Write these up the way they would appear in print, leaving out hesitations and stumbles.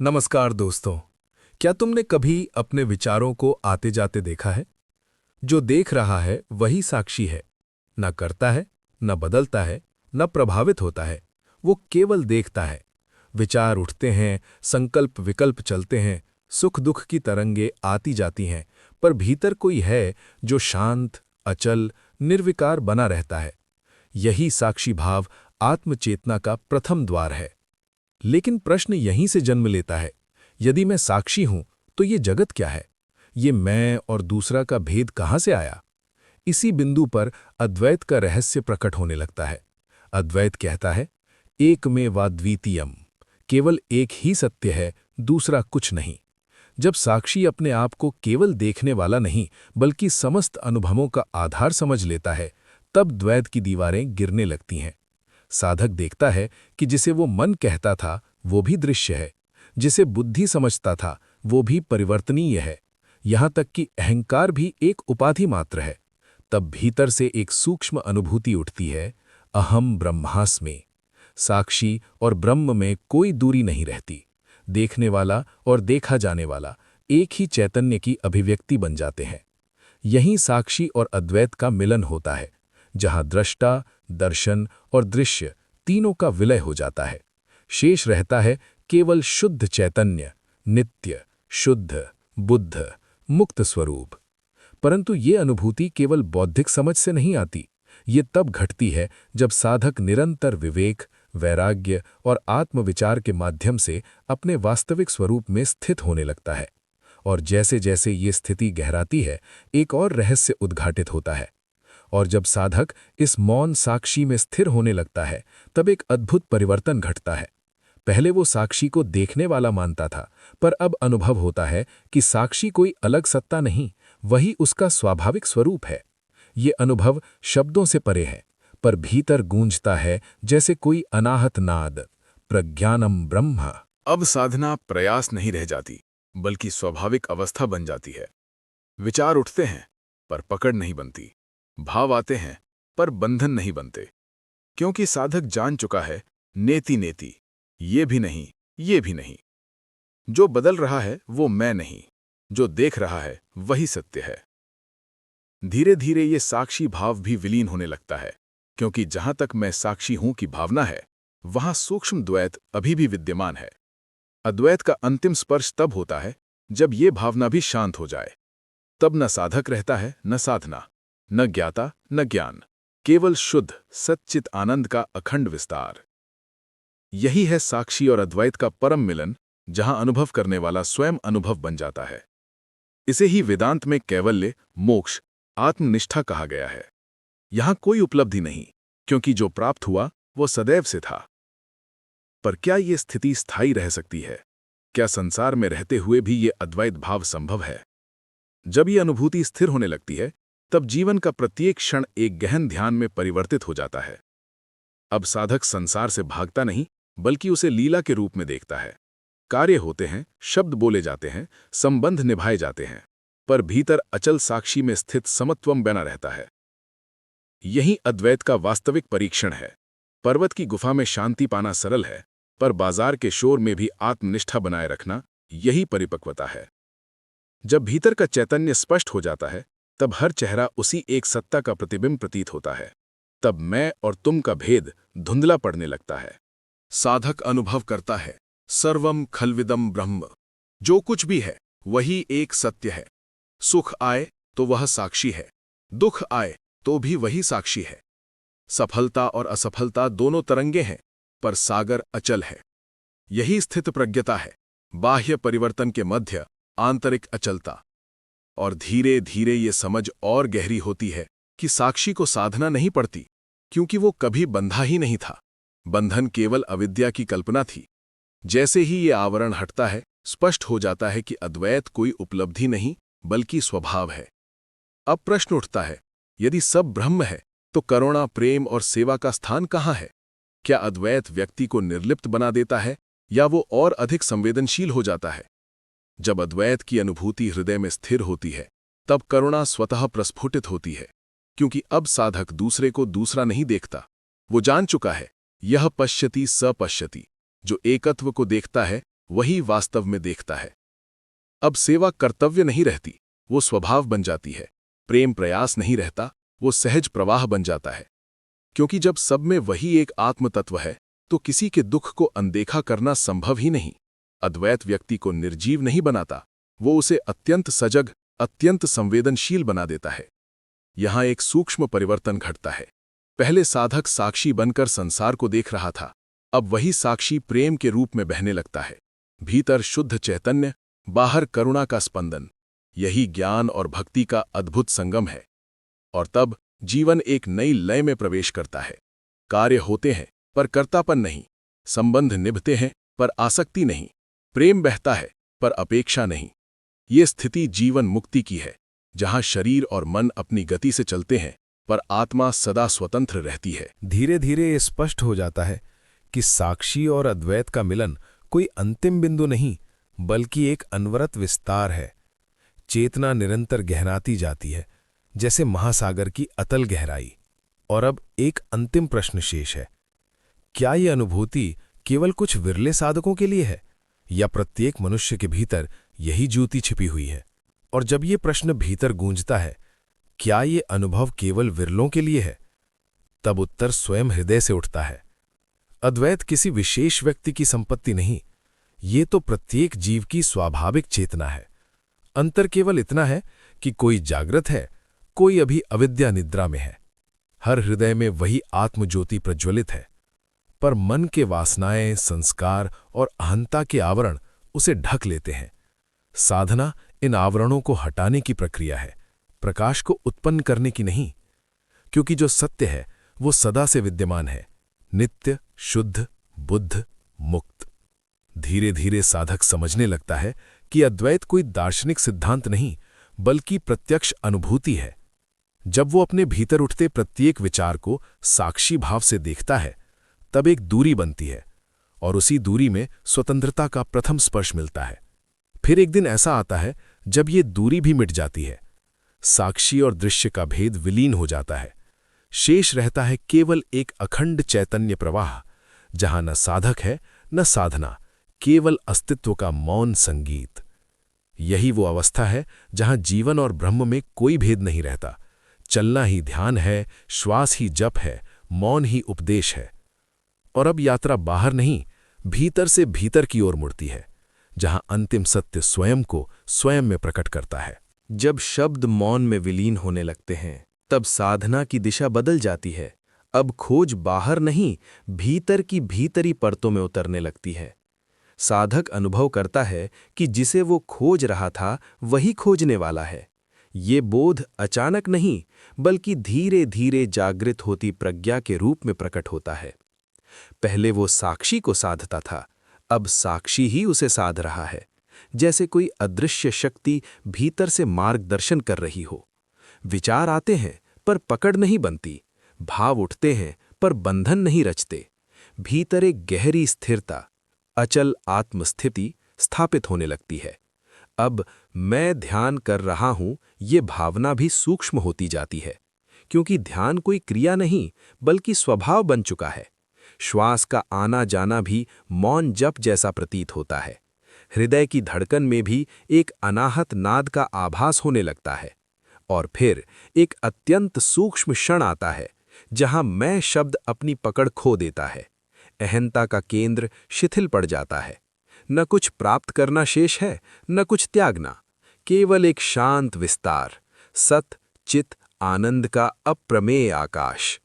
नमस्कार दोस्तों। क्या तुमने कभी अपने विचारों को आते जाते देखा है? जो देख रहा है वही साक्षी है। न करता है, न बदलता है, न प्रभावित होता है। वो केवल देखता है। विचार उठते हैं, संकल्प विकल्प चलते हैं, सुख दुख की तरंगे आती जाती हैं, पर भीतर कोई है जो शांत, अचल, निर्विकार बना रहता है। यही साक्षी भाव आत्मचेतना का प्रथम द्वार है। लेकिन प्रश्न यहीं से जन्म लेता है। यदि मैं साक्षी हूं तो ये जगत क्या है? ये मैं और दूसरा का भेद कहां से आया? इसी बिंदु पर अद्वैत का रहस्य प्रकट होने लगता है। अद्वैत कहता है, एक में वा द्वितीयम, केवल एक ही सत्य है, दूसरा कुछ नहीं। जब साक्षी अपने आप को केवल देखने वाला नहीं बल्कि समस्त अनुभवों का आधार समझ लेता है, तब द्वैत की दीवारें गिरने लगती हैं। साधक देखता है कि जिसे वो मन कहता था वो भी दृश्य है, जिसे बुद्धि समझता था वो भी परिवर्तनीय है, यहाँ तक कि अहंकार भी एक उपाधि मात्र है। तब भीतर से एक सूक्ष्म अनुभूति उठती है, अहम ब्रह्मास्मि। साक्षी और ब्रह्म में कोई दूरी नहीं रहती। देखने वाला और देखा जाने वाला एक ही चैतन्य की अभिव्यक्ति बन जाते हैं। यहीं साक्षी और अद्वैत का मिलन होता है, जहां दृष्टा, दर्शन और दृश्य तीनों का विलय हो जाता है। शेष रहता है केवल शुद्ध चैतन्य, नित्य, शुद्ध, बुद्ध, मुक्त स्वरूप। परंतु ये अनुभूति केवल बौद्धिक समझ से नहीं आती। ये तब घटती है जब साधक निरंतर विवेक, वैराग्य और आत्मविचार के माध्यम से अपने वास्तविक स्वरूप में स्थित होने लगता है। और जैसे जैसे ये स्थिति गहराती है, एक और रहस्य उद्घाटित होता है। और जब साधक इस मौन साक्षी में स्थिर होने लगता है, तब एक अद्भुत परिवर्तन घटता है। पहले वो साक्षी को देखने वाला मानता था, पर अब अनुभव होता है कि साक्षी कोई अलग सत्ता नहीं, वही उसका स्वाभाविक स्वरूप है। ये अनुभव शब्दों से परे है, पर भीतर गूंजता है जैसे कोई अनाहत नाद, प्रज्ञानम ब्रह्म। अब साधना प्रयास नहीं रह जाती, बल्कि स्वाभाविक अवस्था बन जाती है। विचार उठते हैं, पर पकड़ नहीं बनती। भाव आते हैं, पर बंधन नहीं बनते। क्योंकि साधक जान चुका है, नेति नेति, ये भी नहीं, ये भी नहीं। जो बदल रहा है वो मैं नहीं, जो देख रहा है वही सत्य है। धीरे धीरे ये साक्षी भाव भी विलीन होने लगता है, क्योंकि जहां तक मैं साक्षी हूं की भावना है, वहां सूक्ष्म द्वैत अभी भी विद्यमान है। अद्वैत का अंतिम स्पर्श तब होता है जब ये भावना भी शांत हो जाए। तब न साधक रहता है, न साधना, न ज्ञाता, न ज्ञान, केवल शुद्ध सच्चित आनंद का अखंड विस्तार। यही है साक्षी और अद्वैत का परम मिलन, जहां अनुभव करने वाला स्वयं अनुभव बन जाता है। इसे ही वेदांत में कैवल्य, मोक्ष, आत्मनिष्ठा कहा गया है। यहां कोई उपलब्धि नहीं, क्योंकि जो प्राप्त हुआ वो सदैव से था। पर क्या ये स्थिति स्थायी रह सकती है? क्या संसार में रहते हुए भी ये अद्वैत भाव संभव है? जब ये अनुभूति स्थिर होने लगती है, तब जीवन का प्रत्येक क्षण एक गहन ध्यान में परिवर्तित हो जाता है। अब साधक संसार से भागता नहीं, बल्कि उसे लीला के रूप में देखता है। कार्य होते हैं, शब्द बोले जाते हैं, संबंध निभाए जाते हैं, पर भीतर अचल साक्षी में स्थित समत्वम बना रहता है। यही अद्वैत का वास्तविक परीक्षण है। पर्वत की गुफा में शांति पाना सरल है, पर बाजार के शोर में भी आत्मनिष्ठा बनाए रखना, यही परिपक्वता है। जब भीतर का चैतन्य स्पष्ट हो जाता है, तब हर चेहरा उसी एक सत्ता का प्रतिबिंब प्रतीत होता है। तब मैं और तुम का भेद धुंधला पड़ने लगता है। साधक अनुभव करता है, सर्वम खल्विदम ब्रह्म। जो कुछ भी है वही एक सत्य है। सुख आए तो वह साक्षी है, दुख आए तो भी वही साक्षी है। सफलता और असफलता दोनों तरंगे हैं, पर सागर अचल है। यही स्थित प्रज्ञता है, बाह्य परिवर्तन के मध्य आंतरिक अचलता। और धीरे धीरे ये समझ और गहरी होती है कि साक्षी को साधना नहीं पड़ती, क्योंकि वो कभी बंधा ही नहीं था। बंधन केवल अविद्या की कल्पना थी। जैसे ही ये आवरण हटता है, स्पष्ट हो जाता है कि अद्वैत कोई उपलब्धि नहीं, बल्कि स्वभाव है। अब प्रश्न उठता है, यदि सब ब्रह्म है, तो करुणा, प्रेम और सेवा का स्थान कहाँ है? क्या अद्वैत व्यक्ति को निर्लिप्त बना देता है, या वो और अधिक संवेदनशील हो जाता है? जब अद्वैत की अनुभूति हृदय में स्थिर होती है, तब करुणा स्वतः प्रस्फुटित होती है, क्योंकि अब साधक दूसरे को दूसरा नहीं देखता। वो जान चुका है, यह पश्यति स पश्यति। जो एकत्व को देखता है, वही वास्तव में देखता है। अब सेवा कर्तव्य नहीं रहती, वो स्वभाव बन जाती है। प्रेम प्रयास नहीं रहता, वो सहज प्रवाह बन जाता है। क्योंकि जब सब में वही एक आत्म तत्व है, तो किसी के दुख को अनदेखा करना संभव ही नहीं। अद्वैत व्यक्ति को निर्जीव नहीं बनाता, वो उसे अत्यंत सजग, अत्यंत संवेदनशील बना देता है। यहाँ एक सूक्ष्म परिवर्तन घटता है। पहले साधक साक्षी बनकर संसार को देख रहा था, अब वही साक्षी प्रेम के रूप में बहने लगता है। भीतर शुद्ध चैतन्य, बाहर करुणा का स्पंदन। यही ज्ञान और भक्ति का अद्भुत संगम है। और तब जीवन एक नई लय में प्रवेश करता है। कार्य होते हैं पर कर्तापन नहीं, संबंध निभते हैं पर आसक्ति नहीं, प्रेम बहता है पर अपेक्षा नहीं। ये स्थिति जीवन मुक्ति की है, जहां शरीर और मन अपनी गति से चलते हैं पर आत्मा सदा स्वतंत्र रहती है। धीरे धीरे ये स्पष्ट हो जाता है कि साक्षी और अद्वैत का मिलन कोई अंतिम बिंदु नहीं, बल्कि एक अनवरत विस्तार है। चेतना निरंतर गहराती जाती है, जैसे महासागर की अतल गहराई। और अब एक अंतिम प्रश्न शेष है। क्या ये अनुभूति केवल कुछ विरले साधकों के लिए है, या प्रत्येक मनुष्य के भीतर यही ज्योति छिपी हुई है? और जब ये प्रश्न भीतर गूंजता है, क्या ये अनुभव केवल विरलों के लिए है, तब उत्तर स्वयं हृदय से उठता है। अद्वैत किसी विशेष व्यक्ति की संपत्ति नहीं, ये तो प्रत्येक जीव की स्वाभाविक चेतना है। अंतर केवल इतना है कि कोई जागृत है, कोई अभी अविद्या निद्रा में है। हर हृदय में वही आत्मज्योति प्रज्वलित है, पर मन के वासनाएं, संस्कार और अहंता के आवरण उसे ढक लेते हैं। साधना इन आवरणों को हटाने की प्रक्रिया है, प्रकाश को उत्पन्न करने की नहीं। क्योंकि जो सत्य है वो सदा से विद्यमान है, नित्य, शुद्ध, बुद्ध, मुक्त। धीरे धीरे साधक समझने लगता है कि अद्वैत कोई दार्शनिक सिद्धांत नहीं, बल्कि प्रत्यक्ष अनुभूति है। जब वो अपने भीतर उठते प्रत्येक विचार को साक्षी भाव से देखता है, तब एक दूरी बनती है, और उसी दूरी में स्वतंत्रता का प्रथम स्पर्श मिलता है। फिर एक दिन ऐसा आता है जब ये दूरी भी मिट जाती है। साक्षी और दृश्य का भेद विलीन हो जाता है। शेष रहता है केवल एक अखंड चैतन्य प्रवाह, जहां न साधक है न साधना, केवल अस्तित्व का मौन संगीत। यही वो अवस्था है जहां जीवन और ब्रह्म में कोई भेद नहीं रहता। चलना ही ध्यान है, श्वास ही जप है, मौन ही उपदेश है। और अब यात्रा बाहर नहीं, भीतर से भीतर की ओर मुड़ती है, जहां अंतिम सत्य स्वयं को स्वयं में प्रकट करता है। जब शब्द मौन में विलीन होने लगते हैं, तब साधना की दिशा बदल जाती है। अब खोज बाहर नहीं, भीतर की भीतरी परतों में उतरने लगती है। साधक अनुभव करता है कि जिसे वो खोज रहा था वही खोजने वाला है। ये बोध अचानक नहीं, बल्कि धीरे धीरे जागृत होती प्रज्ञा के रूप में प्रकट होता है। पहले वो साक्षी को साधता था, अब साक्षी ही उसे साध रहा है, जैसे कोई अदृश्य शक्ति भीतर से मार्गदर्शन कर रही हो। विचार आते हैं पर पकड़ नहीं बनती, भाव उठते हैं पर बंधन नहीं रचते। भीतर एक गहरी स्थिरता, अचल आत्मस्थिति स्थापित होने लगती है। अब मैं ध्यान कर रहा हूं, ये भावना भी सूक्ष्म होती जाती है, क्योंकि ध्यान कोई क्रिया नहीं बल्कि स्वभाव बन चुका है। श्वास का आना जाना भी मौन जप जैसा प्रतीत होता है। हृदय की धड़कन में भी एक अनाहत नाद का आभास होने लगता है। और फिर एक अत्यंत सूक्ष्म क्षण आता है जहां मैं शब्द अपनी पकड़ खो देता है। अहंता का केंद्र शिथिल पड़ जाता है। न कुछ प्राप्त करना शेष है, न कुछ त्यागना, केवल एक शांत विस्तार, सत चित आनंद का अप्रमेय आकाश।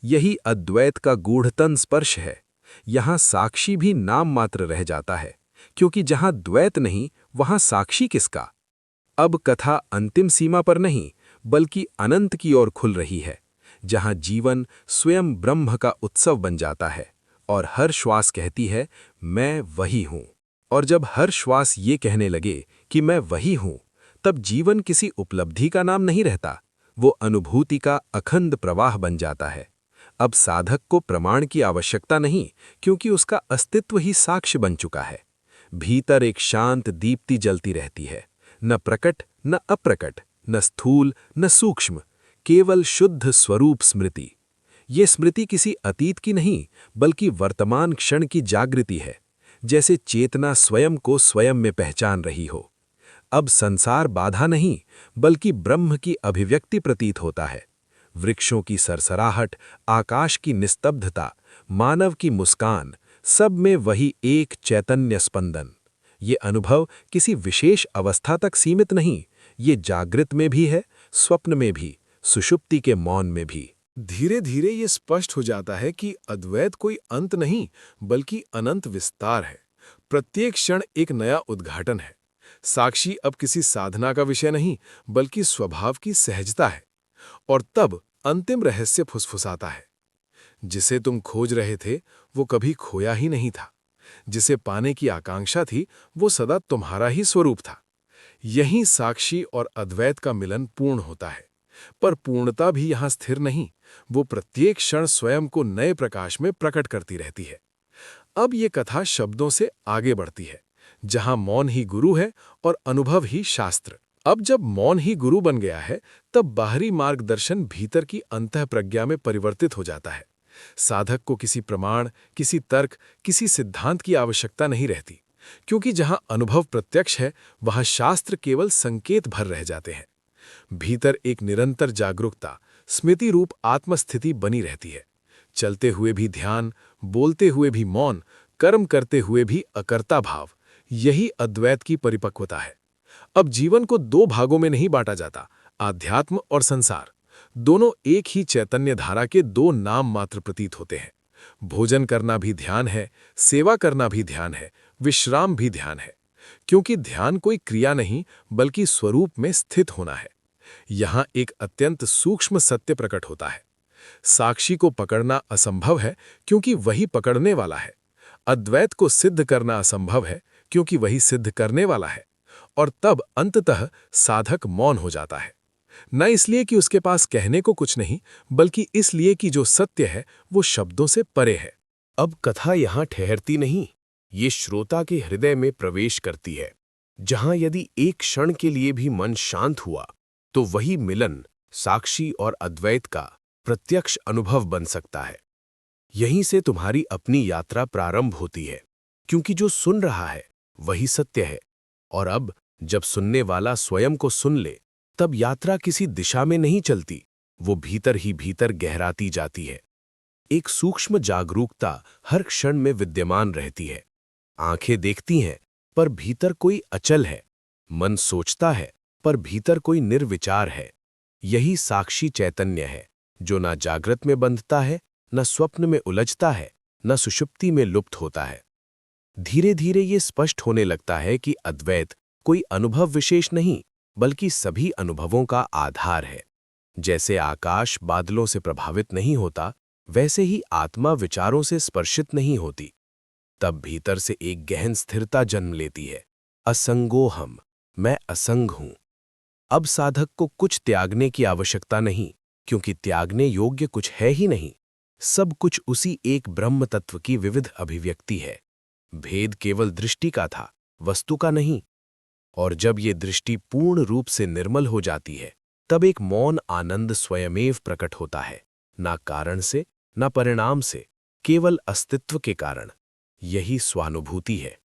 यही अद्वैत का गूढ़तन स्पर्श है। यहाँ साक्षी भी नाम मात्र रह जाता है, क्योंकि जहाँ द्वैत नहीं वहाँ साक्षी किसका। अब कथा अंतिम सीमा पर नहीं, बल्कि अनंत की ओर खुल रही है, जहाँ जीवन स्वयं ब्रह्म का उत्सव बन जाता है और हर श्वास कहती है मैं वही हूँ। और जब हर श्वास ये कहने लगे कि मैं वही हूँ, तब जीवन किसी उपलब्धि का नाम नहीं रहता, वो अनुभूति का अखंड प्रवाह बन जाता है। अब साधक को प्रमाण की आवश्यकता नहीं, क्योंकि उसका अस्तित्व ही साक्ष्य बन चुका है। भीतर एक शांत दीप्ति जलती रहती है, न प्रकट न अप्रकट, न स्थूल न सूक्ष्म, केवल शुद्ध स्वरूप स्मृति। ये स्मृति किसी अतीत की नहीं, बल्कि वर्तमान क्षण की जागृति है, जैसे चेतना स्वयं को स्वयं में पहचान रही हो। अब संसार बाधा नहीं, बल्कि ब्रह्म की अभिव्यक्ति प्रतीत होता है। वृक्षों की सरसराहट, आकाश की निस्तब्धता, मानव की मुस्कान, सब में वही एक चैतन्य स्पंदन। ये अनुभव किसी विशेष अवस्था तक सीमित नहीं, ये जागृत में भी है, स्वप्न में भी, सुषुप्ति के मौन में भी। धीरे धीरे ये स्पष्ट हो जाता है कि अद्वैत कोई अंत नहीं, बल्कि अनंत विस्तार है। प्रत्येक क्षण एक नया उद्घाटन है। साक्षी अब किसी साधना का विषय नहीं, बल्कि स्वभाव की सहजता है। और तब अंतिम रहस्य फुसफुसाता है। जिसे तुम खोज रहे थे, वो कभी खोया ही नहीं था। जिसे पाने की आकांक्षा थी, वो सदा तुम्हारा ही स्वरूप था। यहीं साक्षी और अद्वैत का मिलन पूर्ण होता है। पर पूर्णता भी यहां स्थिर नहीं, वो प्रत्येक क्षण स्वयं को नए प्रकाश में प्रकट करती रहती है। अब ये कथा शब्दों से आगे बढ़ती है, जहां मौन ही गुरु है और अनुभव ही शास्त्र। अब जब मौन ही गुरु बन गया है, तब बाहरी मार्गदर्शन भीतर की अंतःप्रज्ञा में परिवर्तित हो जाता है। साधक को किसी प्रमाण, किसी तर्क, किसी सिद्धांत की आवश्यकता नहीं रहती, क्योंकि जहां अनुभव प्रत्यक्ष है, वहां शास्त्र केवल संकेत भर रह जाते हैं। भीतर एक निरंतर जागरूकता, स्मृति रूप आत्मस्थिति बनी रहती है। चलते हुए भी ध्यान, बोलते हुए भी मौन, कर्म करते हुए भी अकर्ता भाव, यही अद्वैत की परिपक्वता है। अब जीवन को दो भागों में नहीं बांटा जाता, आध्यात्म और संसार दोनों एक ही चैतन्य धारा के दो नाम मात्र प्रतीत होते हैं। भोजन करना भी ध्यान है, सेवा करना भी ध्यान है, विश्राम भी ध्यान है, क्योंकि ध्यान कोई क्रिया नहीं, बल्कि स्वरूप में स्थित होना है। यहां एक अत्यंत सूक्ष्म सत्य प्रकट होता है। साक्षी को पकड़ना असंभव है, क्योंकि वही पकड़ने वाला है। अद्वैत को सिद्ध करना असंभव है, क्योंकि वही सिद्ध करने वाला है। और तब अंततः साधक मौन हो जाता है, न इसलिए कि उसके पास कहने को कुछ नहीं, बल्कि इसलिए कि जो सत्य है वो शब्दों से परे है। अब कथा यहां ठहरती नहीं, ये श्रोता के हृदय में प्रवेश करती है, जहां यदि एक क्षण के लिए भी मन शांत हुआ, तो वही मिलन साक्षी और अद्वैत का प्रत्यक्ष अनुभव बन सकता है। यहीं से तुम्हारी अपनी यात्रा प्रारंभ होती है, क्योंकि जो सुन रहा है वही सत्य है। और अब जब सुनने वाला स्वयं को सुन ले, तब यात्रा किसी दिशा में नहीं चलती, वो भीतर ही भीतर गहराती जाती है। एक सूक्ष्म जागरूकता हर क्षण में विद्यमान रहती है। आंखें देखती हैं, पर भीतर कोई अचल है। मन सोचता है, पर भीतर कोई निर्विचार है। यही साक्षी चैतन्य है, जो न जागृत में बंधता है, न स्वप्न में उलझता है, न सुषुप्ति में लुप्त होता है। धीरे धीरे ये स्पष्ट होने लगता है कि अद्वैत कोई अनुभव विशेष नहीं, बल्कि सभी अनुभवों का आधार है। जैसे आकाश बादलों से प्रभावित नहीं होता, वैसे ही आत्मा विचारों से स्पर्शित नहीं होती। तब भीतर से एक गहन स्थिरता जन्म लेती है। असंगोहम, मैं असंग हूं। अब साधक को कुछ त्यागने की आवश्यकता नहीं, क्योंकि त्यागने योग्य कुछ है ही नहीं। सब कुछ उसी एक ब्रह्म तत्व की विविध अभिव्यक्ति है। भेद केवल दृष्टि का था, वस्तु का नहीं। और जब ये दृष्टि पूर्ण रूप से निर्मल हो जाती है, तब एक मौन आनंद स्वयमेव प्रकट होता है, ना कारण से, ना परिणाम से, केवल अस्तित्व के कारण। यही स्वानुभूति है।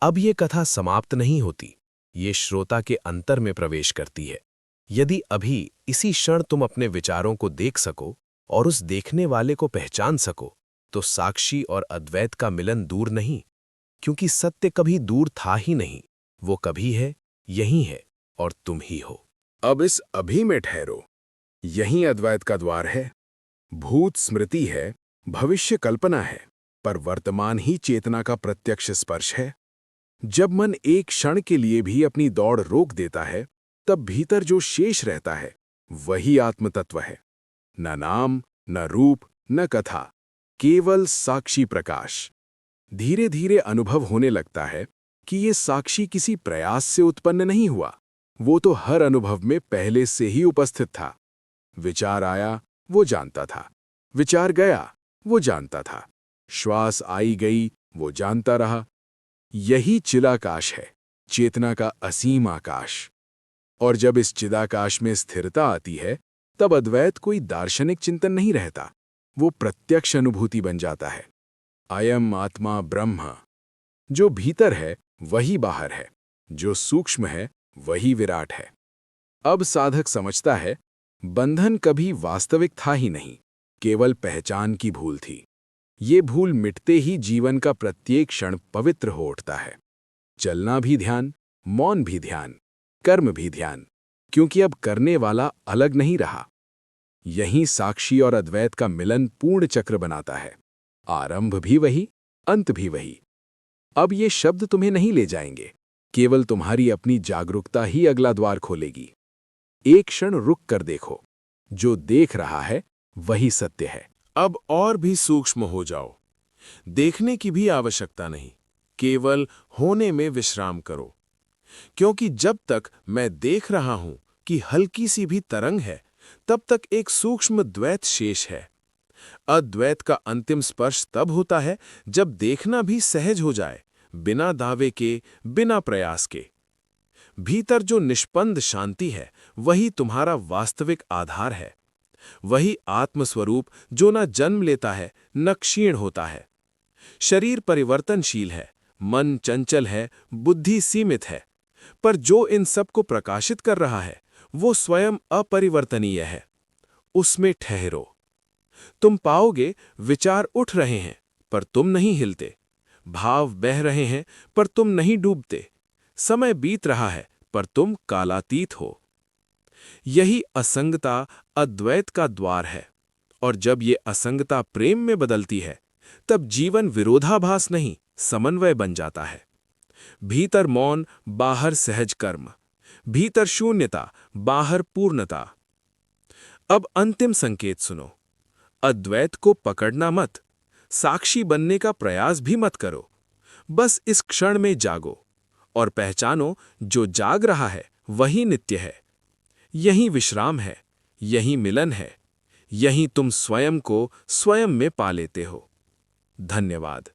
अब ये कथा समाप्त नहीं होती, ये श्रोता के अंतर में प्रवेश करती है। यदि अभी इसी क्षण तुम अपने विचारों को देख सको और उस देखने वाले को पहचान सको, तो साक्षी और अद्वैत का मिलन दूर नहीं, क्योंकि सत्य कभी दूर था ही नहीं। वो कभी है, यही है, और तुम ही हो। अब इस अभी में ठहरो। यहीं अद्वैत का द्वार है। भूत स्मृति है, भविष्य कल्पना है, पर वर्तमान ही चेतना का प्रत्यक्ष स्पर्श है। जब मन एक क्षण के लिए भी अपनी दौड़ रोक देता है, तब भीतर जो शेष रहता है वही आत्मतत्व है। न नाम, न रूप, न कथा, केवल साक्षी प्रकाश। धीरे धीरे अनुभव होने लगता है कि ये साक्षी किसी प्रयास से उत्पन्न नहीं हुआ, वो तो हर अनुभव में पहले से ही उपस्थित था। विचार आया, वो जानता था। विचार गया, वो जानता था। श्वास आई गई, वो जानता रहा। यही चिदाकाश है, चेतना का असीम आकाश। और जब इस चिदाकाश में स्थिरता आती है, तब अद्वैत कोई दार्शनिक चिंतन नहीं रहता, वो प्रत्यक्ष अनुभूति बन जाता है। अयम आत्मा ब्रह्म, जो भीतर है वही बाहर है, जो सूक्ष्म है वही विराट है। अब साधक समझता है, बंधन कभी वास्तविक था ही नहीं, केवल पहचान की भूल थी। ये भूल मिटते ही जीवन का प्रत्येक क्षण पवित्र हो उठता है। चलना भी ध्यान, मौन भी ध्यान, कर्म भी ध्यान, क्योंकि अब करने वाला अलग नहीं रहा। यहीं साक्षी और अद्वैत का मिलन पूर्ण चक्र बनाता है। आरंभ भी वही, अंत भी वही। अब ये शब्द तुम्हें नहीं ले जाएंगे, केवल तुम्हारी अपनी जागरूकता ही अगला द्वार खोलेगी। एक क्षण रुक कर देखो, जो देख रहा है वही सत्य है। अब और भी सूक्ष्म हो जाओ। देखने की भी आवश्यकता नहीं, केवल होने में विश्राम करो। क्योंकि जब तक मैं देख रहा हूं कि हल्की सी भी तरंग है, तब तक एक सूक्ष्म द्वैत शेष है। अद्वैत का अंतिम स्पर्श तब होता है जब देखना भी सहज हो जाए, बिना दावे के, बिना प्रयास के। भीतर जो निष्पन्द शांति है, वही तुम्हारा वास्तविक आधार है। वही आत्मस्वरूप जो न जन्म लेता है, न क्षीण होता है। शरीर परिवर्तनशील है, मन चंचल है, बुद्धि सीमित है, पर जो इन सब को प्रकाशित कर रहा है, वो स्वयं अपरिवर्तनीय है। उसमें ठहरो। तुम पाओगे विचार उठ रहे हैं, पर तुम नहीं हिलते। भाव बह रहे हैं, पर तुम नहीं डूबते। समय बीत रहा है, पर तुम कालातीत हो। यही असंगता अद्वैत का द्वार है। और जब ये असंगता प्रेम में बदलती है, तब जीवन विरोधाभास नहीं, समन्वय बन जाता है। भीतर मौन, बाहर सहज कर्म। भीतर शून्यता, बाहर पूर्णता। अब अंतिम संकेत सुनो। अद्वैत को पकड़ना मत, साक्षी बनने का प्रयास भी मत करो। बस इस क्षण में जागो और पहचानो, जो जाग रहा है वही नित्य है। यही विश्राम है, यही मिलन है, यही तुम स्वयं को स्वयं में पा लेते हो। धन्यवाद।